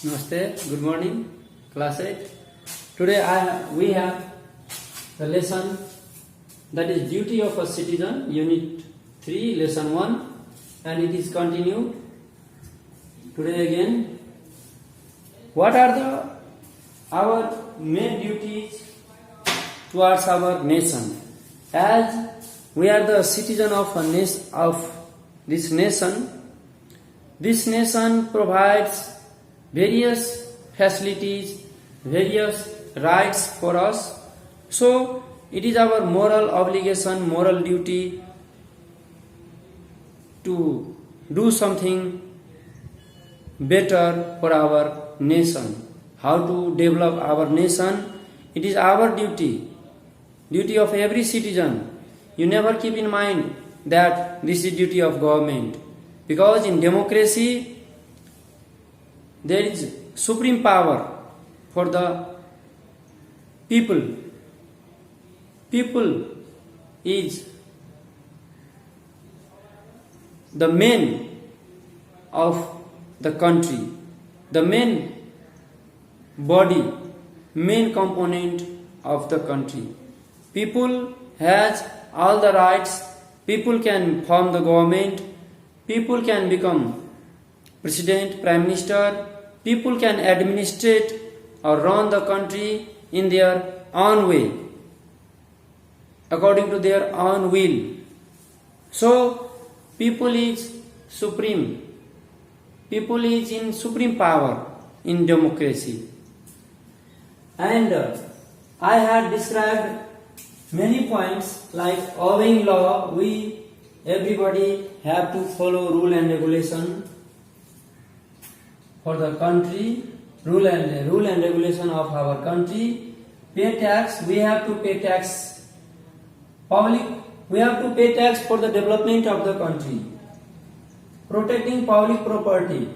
Namaste, good morning, class 8. Today we have the lesson that is duty of a citizen, unit 3, lesson 1, and it is continued today again. What are our main duties towards our nation? As we are the citizen of this nation provides various facilities, various rights for us. So it is our moral obligation, moral duty to do something better for our nation. How to develop our nation? It is our duty of every citizen. You never keep in mind that this is duty of government, because in democracy there is supreme power for the people. People is the main of the country, the main body, main component of the country. People has all the rights. People can form the government. People can become president, prime minister. People can administrate or run the country in their own way, according to their own will. So, people is supreme. People is in supreme power in democracy. And I had described many points like obeying law. Everybody have to follow rule and regulation for the country, rule and regulation of our country. Pay tax, we have to pay tax. We have to pay tax for the development of the country. Protecting public property.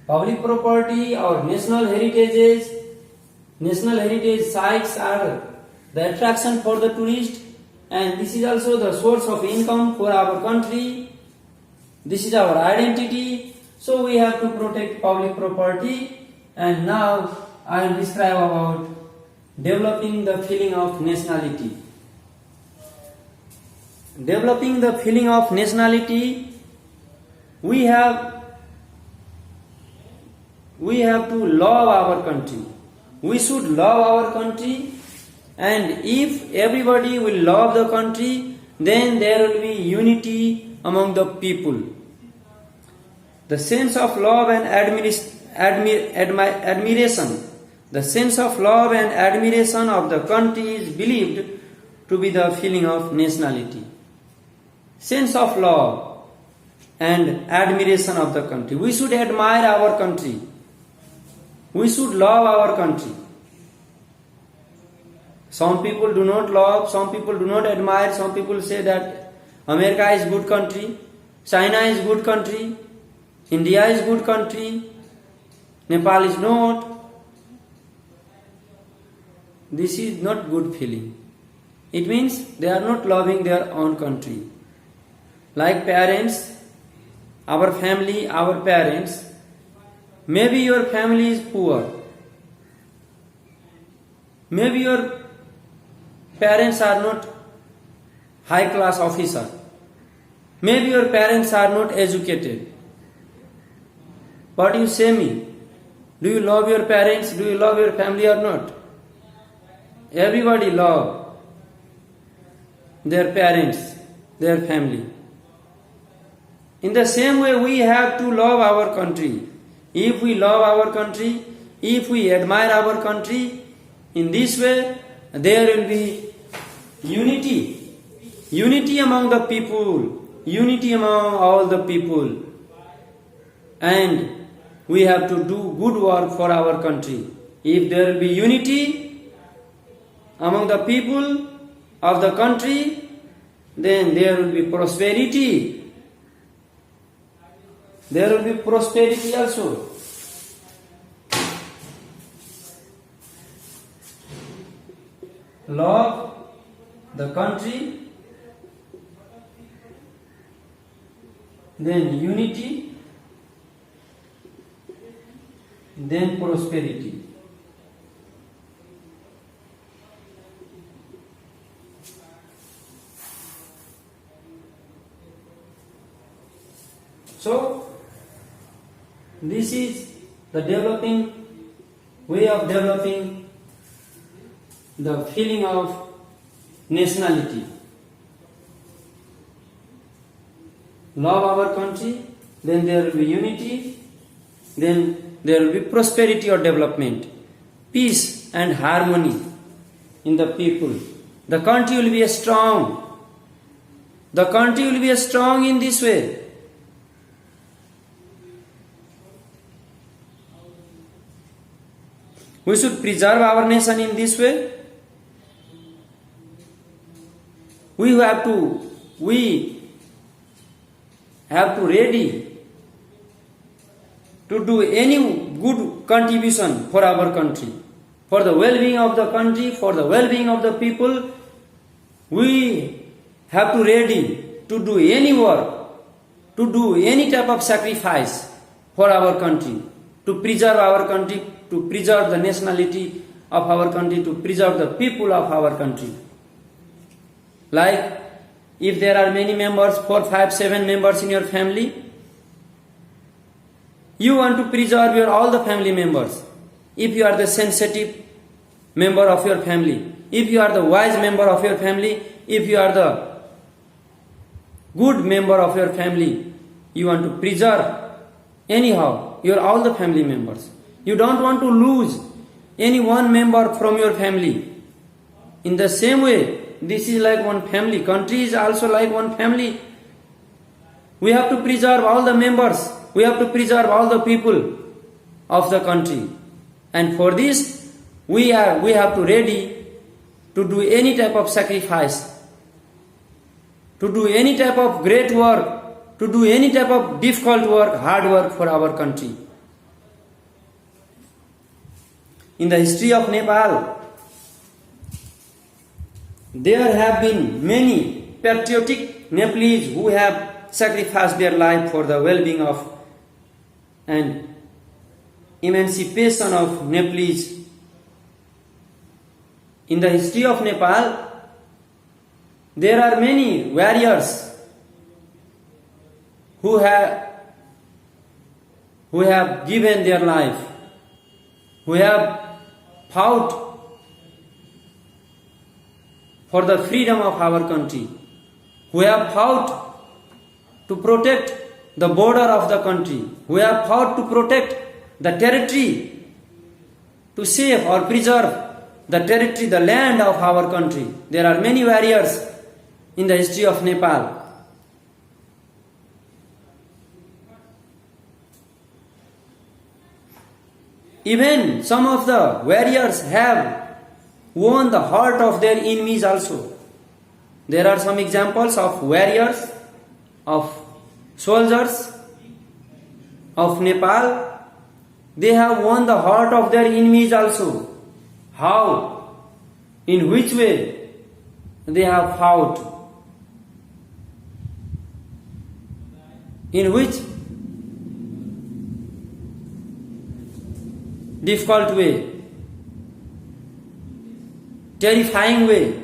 Public property or national heritage sites are the attraction for the tourist, and this is also the source of income for our country. This is our identity. So we have to protect public property. And now I will describe about developing the feeling of nationality. Developing the feeling of nationality, we have to love our country. We should love our country, and if everybody will love the country, then there will be unity among the people. The sense of love and admiration. The sense of love and admiration of the country is believed to be the feeling of nationality. Sense of love and admiration of the country. We should admire our country. We should love our country. Some people do not love, some people do not admire, some people say that America is good country, China is good country, India is good country, Nepal is not. This is not good feeling. It means they are not loving their own country. Like parents, our family, our parents. Maybe your family is poor. Maybe your parents are not high class officer. Maybe your parents are not educated. What you say me? Do you love your parents? Do you love your family or not? Everybody love their parents, their family. In the same way, we have to love our country. If we love our country, if we admire our country, in this way, there will be unity. Unity among the people. Unity among all the people. And we have to do good work for our country. If there will be unity among the people of the country, then there will be prosperity. There will be prosperity also. Love the country, then unity, then prosperity. So, this is the developing way of developing the feeling of nationality. Love our country, then there will be unity, then there will be prosperity or development, peace and harmony in the people. The country will be strong. The country will be strong in this way. We should preserve our nation in this way. We have to ready to do any good contribution for our country, for the well-being of the country, for the well-being of the people. We have to ready to do any work, to do any type of sacrifice for our country, to preserve our country, to preserve the nationality of our country, to preserve the people of our country. Like, if there are many members, 4, 5, 7 members in your family, you want to preserve all the family members. If you are the sensitive member of your family, if you are the wise member of your family, if you are the good member of your family, you want to preserve anyhow all the family members. You don't want to lose any one member from your family. In the same way, this is like one family. Country is also like one family. We have to preserve all the members. We have to preserve all the people of the country. And for this, we have to ready to do any type of sacrifice, to do any type of great work, to do any type of difficult work, hard work for our country. In the history of Nepal, there have been many patriotic Nepalese who have sacrificed their life for the well-being of and emancipation of Nepalese. In the history of Nepal, there are many warriors who have given their life, who have fought for the freedom of our country, who have fought to protect the border of the country, who have fought to protect the territory, to save or preserve the territory, the land of our country. There are many warriors in the history of Nepal. Even some of the warriors have won the heart of their enemies also. There are some examples of warriors, of soldiers of Nepal. They have won the heart of their enemies also. How? In which way they have fought? In which difficult way, terrifying way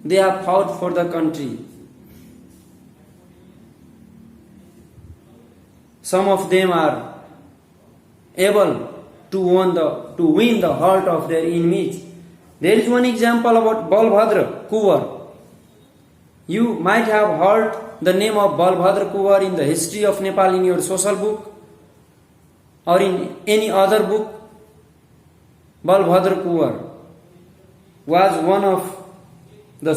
they have fought for the country. Some of them are able to win the heart of their enemies. There is one example about Balbhadra Kuwar. You might have heard the name of Balbhadra Kuwar in the history of Nepal in your social book or in any other book. Balbhadra Kuwar was one of the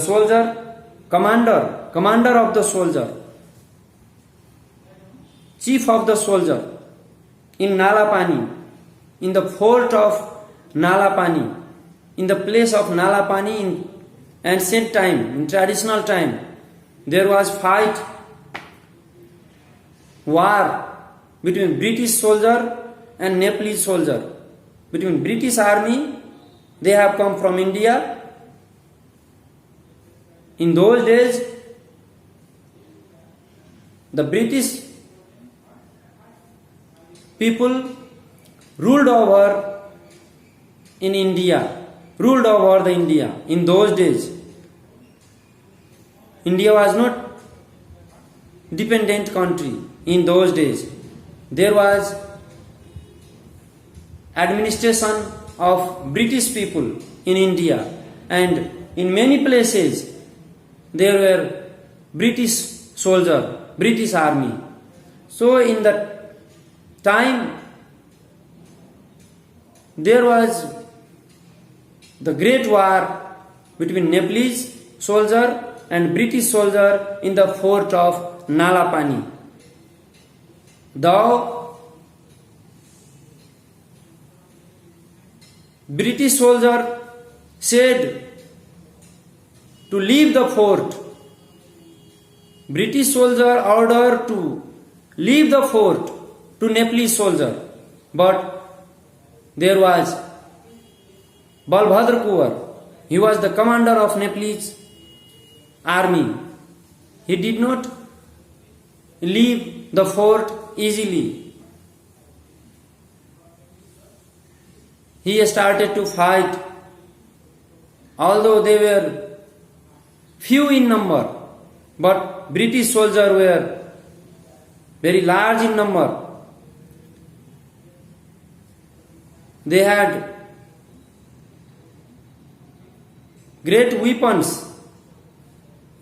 commander of the soldier, chief of the soldier in Nalapani, in the fort of Nalapani, in the place of Nalapani in ancient time, in traditional time. There was war between British soldier and Nepalese soldier. Between British army, they have come from India. In those days, the British people ruled over in India, ruled over the India. In those days, India was not dependent country. In those days, there was administration of British people in India, and in many places there were British soldier, British army. So in that time there was the great war between Nepalese soldier and British soldier in the fort of Nalapani. The British soldier said to leave the fort. British soldier ordered to leave the fort to Nepalese soldier, but there was Balbhadra Kuwar. He was the commander of Nepalese army. He did not leave the fort easily. He started to fight. Although they were few in number, but British soldiers were very large in number. They had great weapons.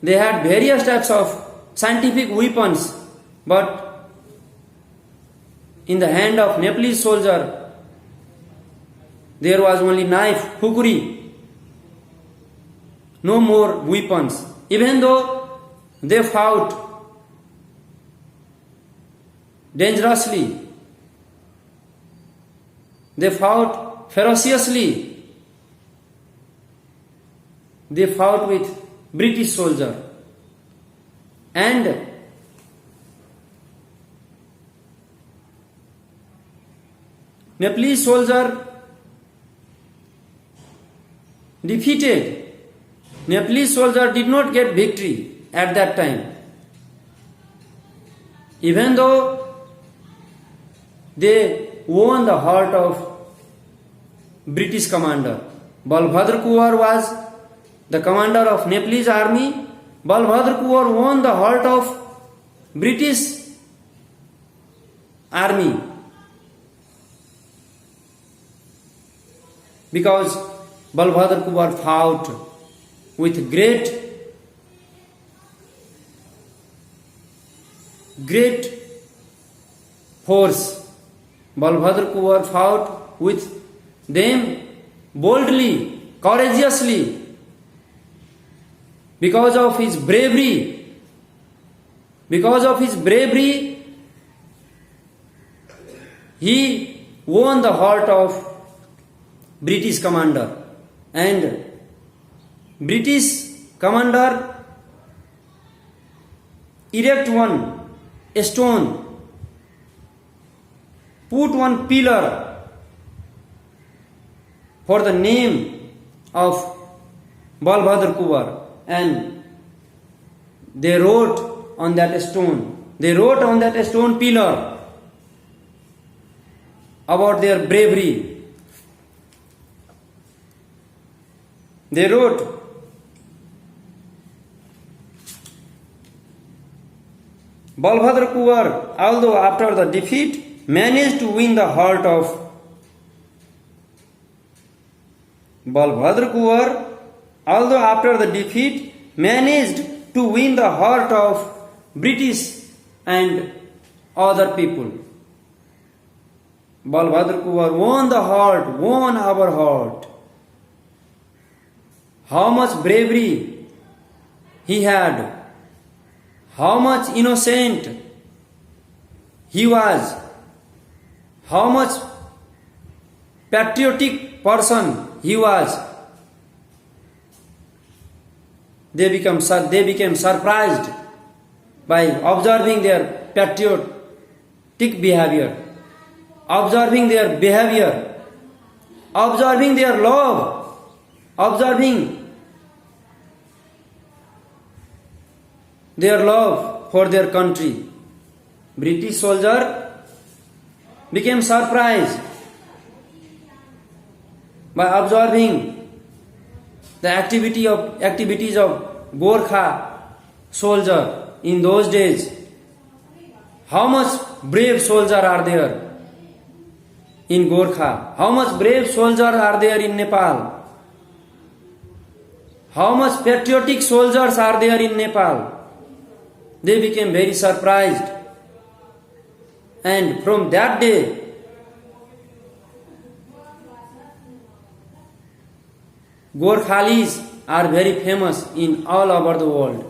They had various types of scientific weapons, but in the hand of Nepalese soldier there was only knife, hukuri, no more weapons. Even though they fought dangerously, they fought ferociously, they fought with British soldier, and Nepalese soldier defeated. Nepalese soldier did not get victory at that time. Even though they won the heart of British commander. Balbhadra Kuwar was the commander of Nepalese army. Balbhadra Kuwar won the heart of British army because Balbhadra Kuwar fought with great force. Balbhadra Kuwar fought with them boldly, courageously, because of his bravery. Because of his bravery, he won the heart of British commander, and British commander erect one stone, put one pillar for the name of Balbhadra Kuwar, and they wrote on that stone pillar about their bravery. They wrote, Balbhadra Kuwar, although after the defeat, managed to win the heart of Balbhadra Kuwar, although after the defeat, managed to win the heart of British and other people. Balbhadra Kuwar won our heart. How much bravery he had, how much innocent he was, how much patriotic person he was. They became surprised by observing their patriotic behavior, observing their behavior, observing their love, observing their love for their country. British soldier became surprised by observing the activities of Gorkha soldier in those days. How much brave soldier are there in Gorkha? How much brave soldier are there in Nepal? How much patriotic soldiers are there in Nepal? They became very surprised. And from that day, Gorkhalis are very famous in all over the world.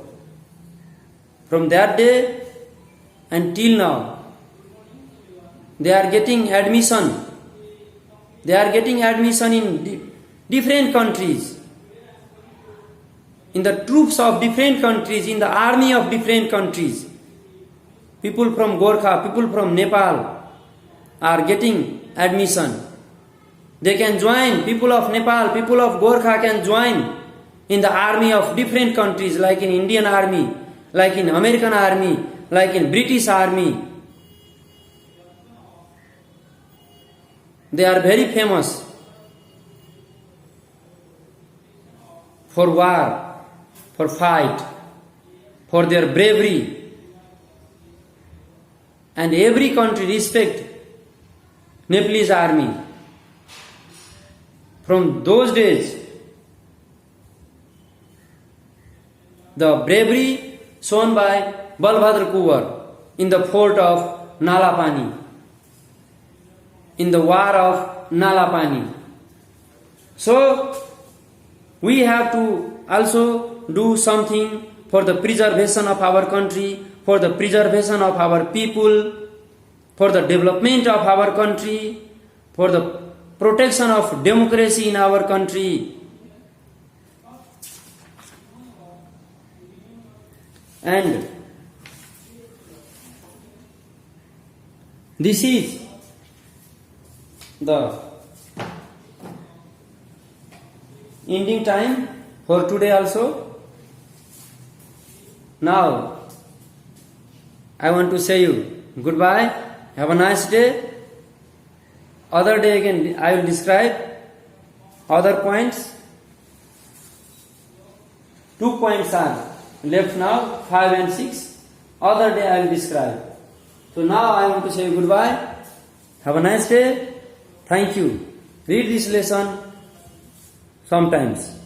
From that day until now, they are getting admission. They are getting admission in different countries, in the troops of different countries, in the army of different countries. People from Gorkha, people from Nepal are getting admission. They can join, people of Nepal, people of Gorkha can join in the army of different countries, like in Indian army, like in American army, like in British army. They are very famous for war, for fight, for their bravery. And every country respect Nepalese army. From those days, the bravery shown by Balbhadra Kuvar in the fort of Nalapani, in the war of Nalapani. So, we have to also do something for the preservation of our country, for the preservation of our people, for the development of our country, for the protection of democracy in our country. And this is the ending time for today also. Now, I want to say you goodbye, have a nice day. Other day again I will describe other points. 2 points are left now, 5 and 6. Other day I will describe. So now I want to say goodbye. Have a nice day. Thank you. Read this lesson sometimes.